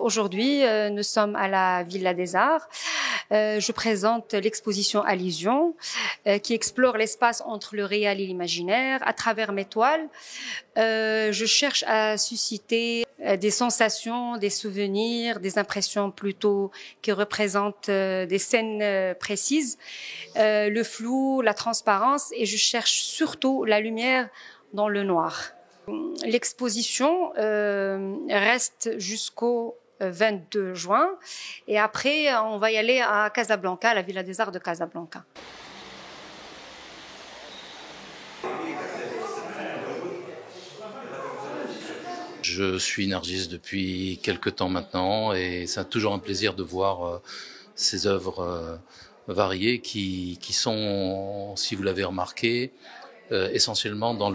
aujourd'hui, nous sommes à la Villa des Arts. Je présente l'exposition Allusion, qui explore l'espace entre le réel et l'imaginaire. À travers mes toiles, je cherche à susciter des sensations, des souvenirs, des impressions plutôt qui représentent des scènes précises, le flou, la transparence, et je cherche surtout la lumière dans le noir. L'exposition reste jusqu'au 22 juin et après on va y aller à Casablanca, à la Villa des Arts de Casablanca. Je suis Nargis depuis quelque temps maintenant et c'est toujours un plaisir de voir ces œuvres variées qui sont, si vous l'avez remarqué, essentiellement dans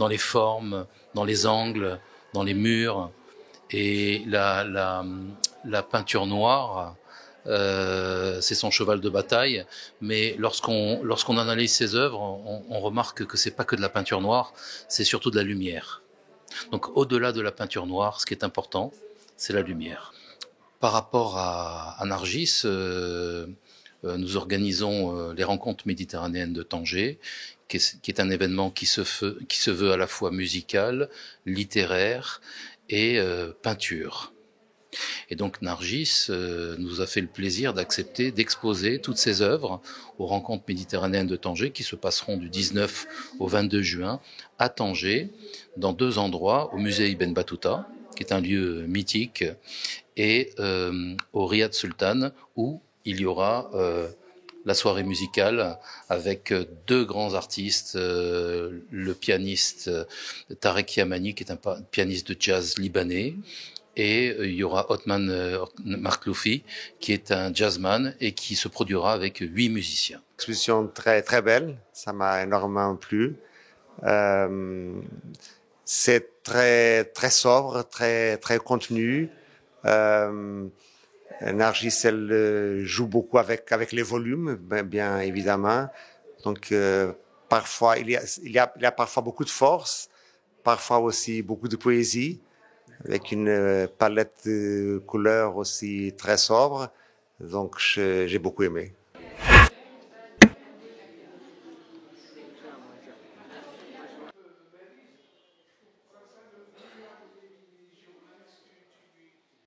les formes, dans les angles, dans les murs. Et la peinture noire, c'est son cheval de bataille. Mais lorsqu'on analyse ses œuvres, on remarque que c'est pas que de la peinture noire, c'est surtout de la lumière. Donc au-delà de la peinture noire, ce qui est important, c'est la lumière. Par rapport à Nargis, nous organisons les rencontres méditerranéennes de Tanger, qui est un événement qui se veut à la fois musical, littéraire et peinture. Et donc Nargis nous a fait le plaisir d'accepter d'exposer toutes ses œuvres aux rencontres méditerranéennes de Tanger qui se passeront du 19 au 22 juin à Tanger, dans 2 endroits, au musée Ibn Battuta, qui est un lieu mythique, et au Riad Sultan, où il y aura la soirée musicale avec 2 grands artistes, le pianiste Tarek Yamani, qui est un pianiste de jazz libanais, et il y aura Othman Markloufi, qui est un jazzman et qui se produira avec 8 musiciens. Exposition très très belle, ça m'a énormément plu. C'est très très sobre, très très contenu. Nargis, elle joue beaucoup avec les volumes, bien évidemment. Donc parfois il y a parfois beaucoup de force, parfois aussi beaucoup de poésie, avec une palette de couleurs aussi très sobre. Donc j'ai beaucoup aimé.